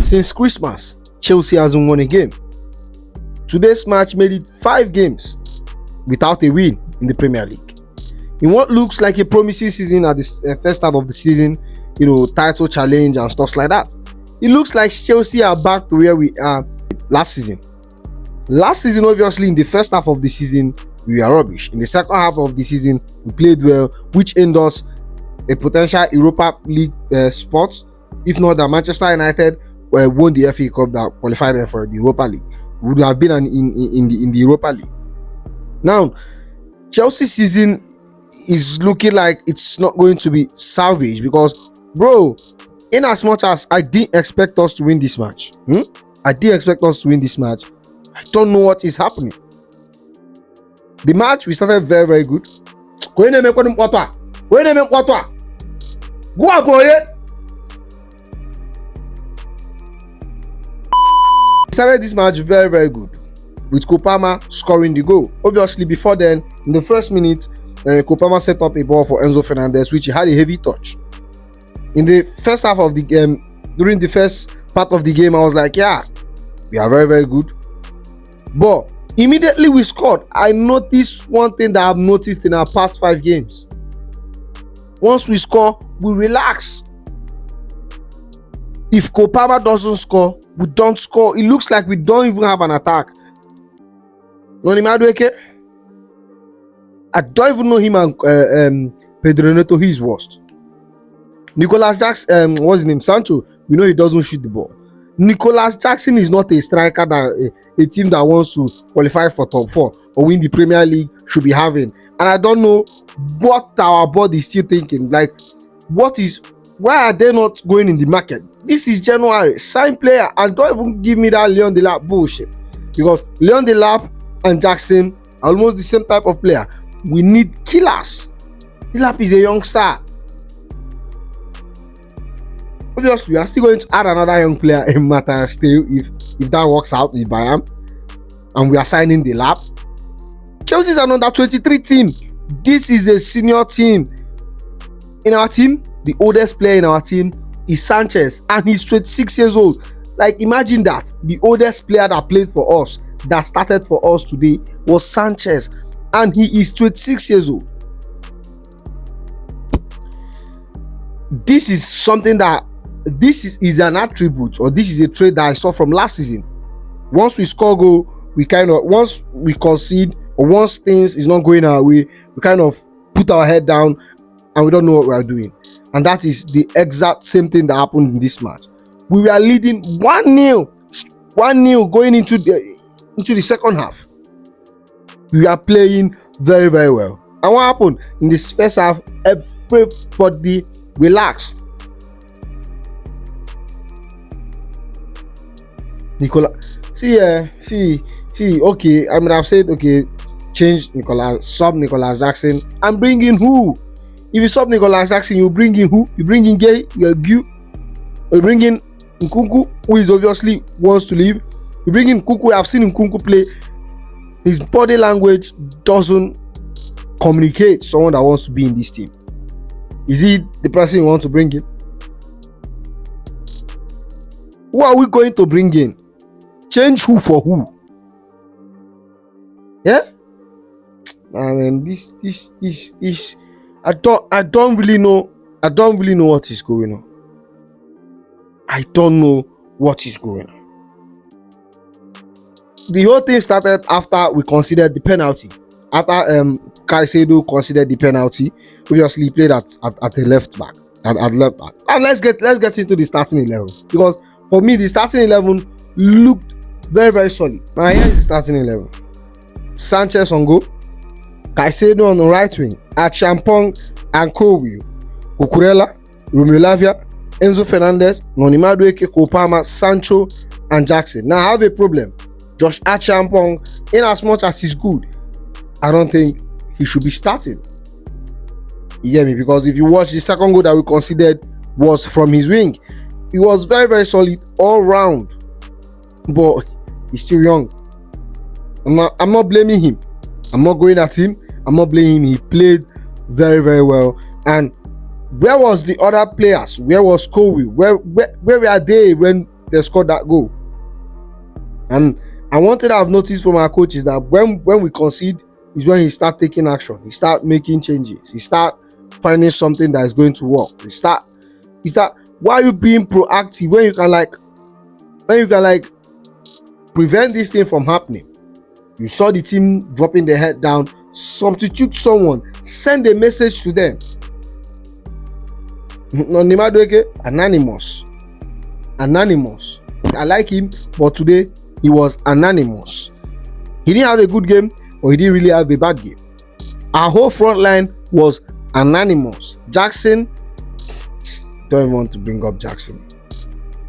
Since Christmas, Chelsea hasn't won a game. Today's match made it 5 games without a win in the Premier League. In what looks like a promising season at the first half of the season, title challenge and stuff like that, it looks like Chelsea are back to where we are last season. Last season, obviously, in the first half of the season, we were rubbish. In the second half of the season, we played well, which endorsed a potential Europa League spot. If not that Manchester United won the FA Cup that qualified them for the Europa League, we would have been in the Europa League. Now, Chelsea's season is looking like it's not going to be salvaged because, bro, in as much as I didn't expect us to win this match, I don't know what is happening. The match, we started very, very good. Go up, boy. We started this match very, very good, with Kopama scoring the goal. Obviously, before then, in the first minute, Kopama set up a ball for Enzo Fernandez, which he had a heavy touch. In the first half of the game, during the first part of the game, I was like, yeah, we are very, very good. But immediately we scored, I noticed one thing that I've noticed in our past 5 games. Once we score, we relax. If Kopama doesn't score, we don't score. It looks like we don't even have an attack. I don't even know him and Pedro Neto. He's worst. Nicolas Jackson, what's his name? Sancho. We know he doesn't shoot the ball. Nicolas Jackson is not a striker that a team that wants to qualify for top 4 or win the Premier League should be having. And I don't know what our board is still thinking. Like, why are they not going in the market? This is January. Sign player and don't even give me that Leon Delap bullshit. Because Leon Delap and Jackson are almost the same type of player. We need killers. Delap is a young star. Obviously, we are still going to add another young player in Matthias still if that works out with Bayern. And we are signing Delap. Chelsea is an under 23 team. This is a senior team. In our team, the oldest player in our team is Sanchez, and he's 26 years old. Like, imagine that. The oldest player that played for us, that started for us today, was Sanchez, and he is 26 years old. This is something that, is an attribute, or this is a trait that I saw from last season. Once we score goal, once we concede, or once things is not going our way, we kind of put our head down and we don't know what we are doing. And that is the exact same thing that happened in this match. We were leading 1-0 going into the second half. We are playing very, very well. And what happened in this first half? Everybody relaxed. Nicola, okay, I mean, I've said, okay, change sub Nicolas Jackson and bring in who? If you sub Nicolas Jackson, you bring in who? You bring in Gay, you bring in Nkunku, who is obviously wants to leave. You bring in Nkunku. I've seen Nkunku play. His body language doesn't communicate someone that wants to be in this team. Is he the person you want to bring in? Who are we going to bring in? Change who for who? Yeah? I mean, this I don't really know what is going on. I don't know what is going on. The whole thing started after we considered the penalty. After Caicedo considered the penalty, obviously he played at the left back. At left back. And let's get into the starting 11. Because for me, the starting 11 looked very, very solid. Now here is the starting 11. Sanchez on goal. Caicedo on the right wing. Achampong and Kobe. Cucurella, Romeo Lavia, Enzo Fernandez, Noni Madueke, Kopama, Sancho, and Jackson. Now I have a problem. Josh Achampong, in as much as he's good, I don't think he should be starting. You get me? Because if you watch the second goal that we considered was from his wing, he was very, very solid all round. But he's still young. I'm not blaming him. I'm not going at him. I'm not blaming him. He played very, very well. And where was the other players? Where was Kobe? Where were they when they scored that goal. And one thing I've noticed from our coach is that when we concede is when he start taking action. He start making changes. He start finding something that is going to work. He start. Why are you being proactive when you can prevent this thing from happening? You saw the team dropping their head down. Substitute someone. Send a message to them. Anonymous. I like him, but today he was anonymous. He didn't have a good game, but he didn't really have a bad game. Our whole front line was anonymous. Jackson, don't even want to bring up Jackson.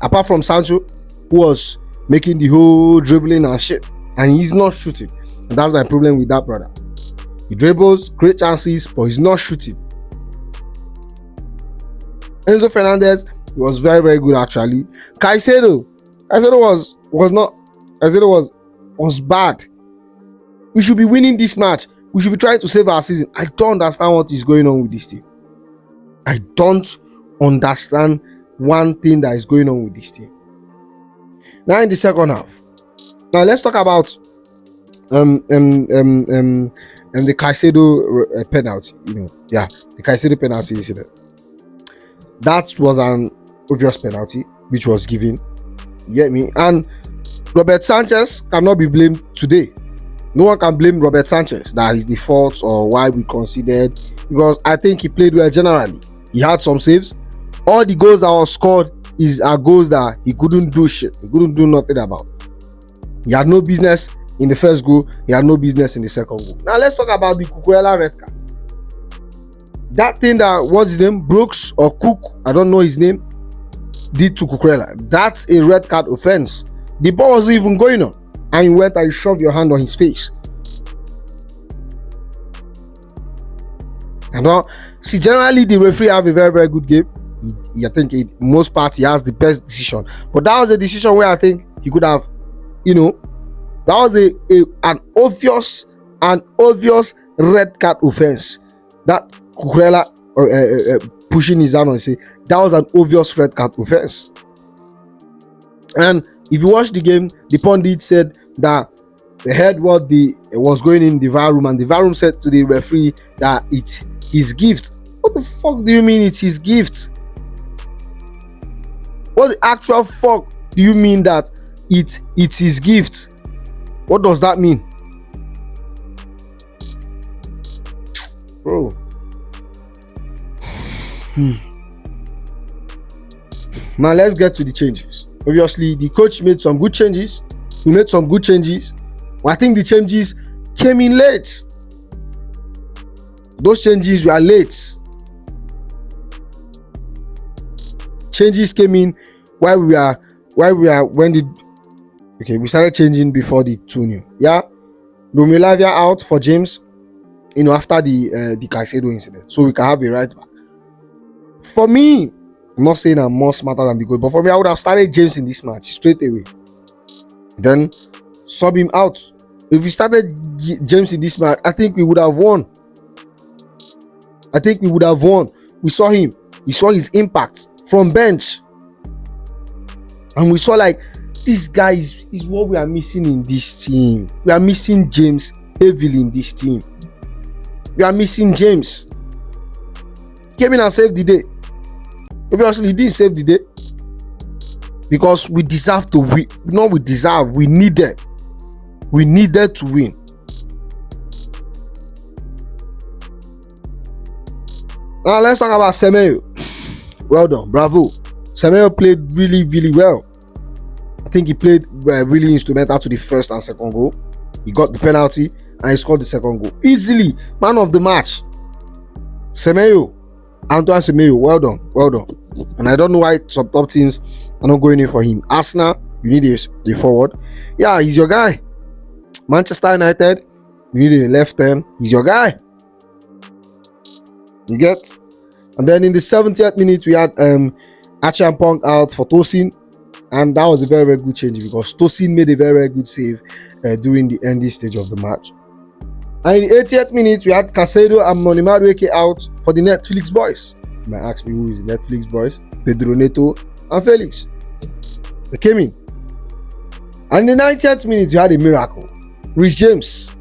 Apart from Sancho, who was making the whole dribbling and shit, and he's not shooting. And that's my problem with that brother. He dribbles, great chances, but he's not shooting. Enzo Fernandez was very, very good actually. Caicedo was bad. We should be winning this match. We should be trying to save our season. I don't understand what is going on with this team. I don't understand one thing that is going on with this team. Now in the second half. Now let's talk about the Caicedo penalty. The Caicedo penalty incident. That was an obvious penalty which was given. You get me? And Robert Sanchez cannot be blamed today. No one can blame Robert Sanchez that is the fault or why we conceded, because I think he played well generally. He had some saves. All the goals that were scored are goals that he couldn't do shit. He couldn't do nothing about. He had no business in the first goal. He had no business in the second goal. Now let's talk about the Cucurella red card. That thing that, what's his name? Brooks or Cook, I don't know his name, did to Cucurella. That's a red card offense. The ball wasn't even going on, and you went and you shoved your hand on his face. And now, see, generally the referee have a very, very good game. I think most part he has the best decision. But that was a decision where I think he could have, that was an obvious red card offense. That Cucurella pushing his hand on, say that was an obvious red card offense. And if you watch the game, the pundit said that they heard what was going in the VAR room, and the VAR room said to the referee that it's his gift. What the fuck do you mean it's his gift? What the actual fuck do you mean that it's his gift? What does that mean? Bro. Now let's get to the changes. Obviously, the coach made some good changes. He made some good changes. But I think the changes came in late. Those changes were late. Changes came in we started changing before the 2-0. Yeah. Romeo Lavia out for James, after the Caicedo incident. So we can have a right back. For me, I'm not saying I'm more smarter than the goal, but for me, I would have started James in this match straight away. Then sub him out. If we started James in this match, I think we would have won. We saw him. We saw his impact from bench. And we saw this guy is what we are missing in this team. We are missing James heavily in this team. We are missing James. Came in and saved the day. Obviously, he didn't save the day because we deserve to win. Not we deserve, we needed. We needed to win. Now let's talk about Semedo. Well done, bravo. Semedo played really, really well. I think he played really instrumental to the first and second goal. He got the penalty and he scored the second goal. Easily, man of the match. Antoine Semedo, well done. And I don't know why some top teams are not going in for him. Arsenal, you need a forward. Yeah, he's your guy. Manchester United, you need a left turn. He's your guy. You get? And then in the 70th minute, we had Achampong out for Tosin. And that was a very, very good change because Tosin made a very, very good save during the ending stage of the match. And in the 80th minute, we had Caicedo and Monimadueke out for the Netflix boys. You might ask me who is the Netflix boys? Pedro Neto and Felix. They came in. And in the 90th minute, you had a miracle. Rich James,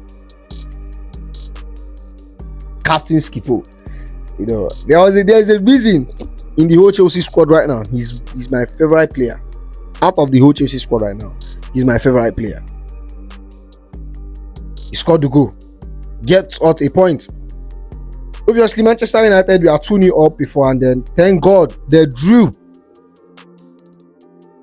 captain Skippo. You know, there's a reason in the whole Chelsea squad right now. He's my favorite player. Out of the whole Chelsea squad right now, he's my favorite player. He scored the goal. Get out a point. Obviously, Manchester United, we are 2-0 up before, and then thank God they drew.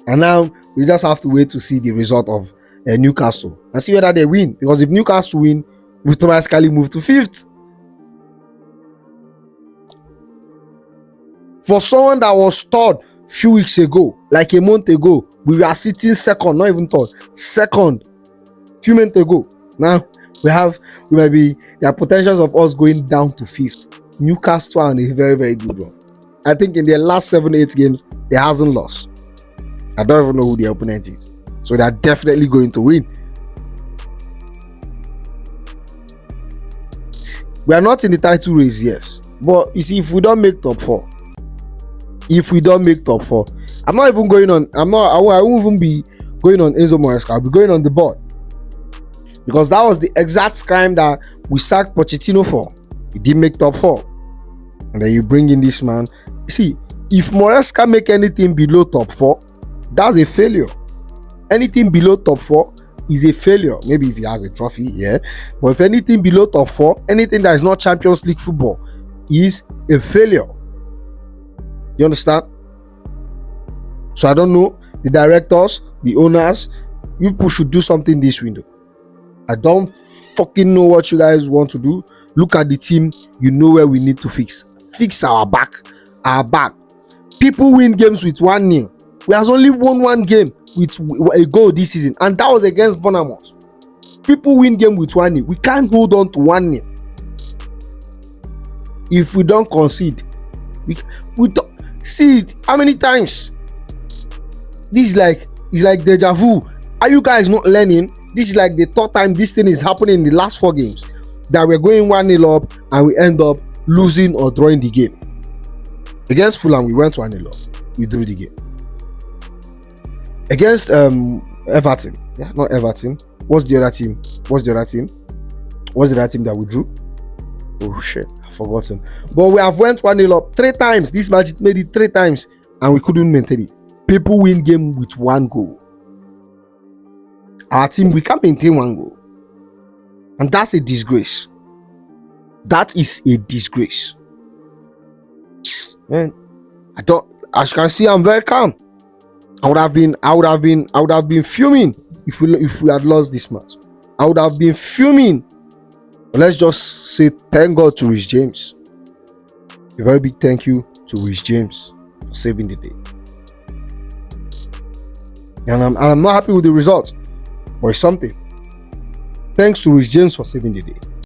And now we just have to wait to see the result of Newcastle and see whether they win. Because if Newcastle win, we automatically move to 5th. For someone that was third a few weeks ago, like a month ago, we were sitting second, not even third, second a few months ago. Now we might be, there are potentials of us going down to 5th. Newcastle are on a very, very good run. I think in their last 7-8 games, they hasn't lost. I don't even know who the opponent is. So they are definitely going to win. We are not in the title race, yes. But you see, if we don't make top 4, I'm not even going on, I won't even be going on Enzo Maresca. I'll be going on the board. Because that was the exact crime that we sacked Pochettino for. He didn't make top 4. And then you bring in this man. See, if Maresca make anything below top 4, that's a failure. Anything below top 4 is a failure. Maybe if he has a trophy, yeah. But if anything below top 4, anything that is not Champions League football is a failure. You understand? So I don't know. The directors, the owners, you people should do something this window. I don't fucking know what you guys want to do. Look at the team. You know where we need to fix. Fix our back. People win games with 1-0. We has only won one game with a goal this season, and that was against Bournemouth. People win game with 1-0. We can't hold on to 1-0. If we don't concede, we don't see it. How many times? This is like, it's like deja vu. Are you guys not learning? This is like the third time this thing is happening in the last 4 games, that we're going 1-0 up and we end up losing or drawing the game. Against Fulham, we went 1-0 up. We drew the game. Against Everton. Yeah, not Everton. What's the other team that we drew? Oh shit, I've forgotten. But we have went 1-0 up 3 times. This match made it 3 times and we couldn't maintain it. People win game with 1 goal. Our team, we can't maintain 1 goal. And that's a disgrace. That is a disgrace. Man, as you can see, I'm very calm. I would have been fuming if we had lost this match. I would have been fuming. But let's just say thank God to Rich James. A very big thank you to Rich James for saving the day. And I'm not happy with the result, but it's something. Thanks to Rich James for saving the day.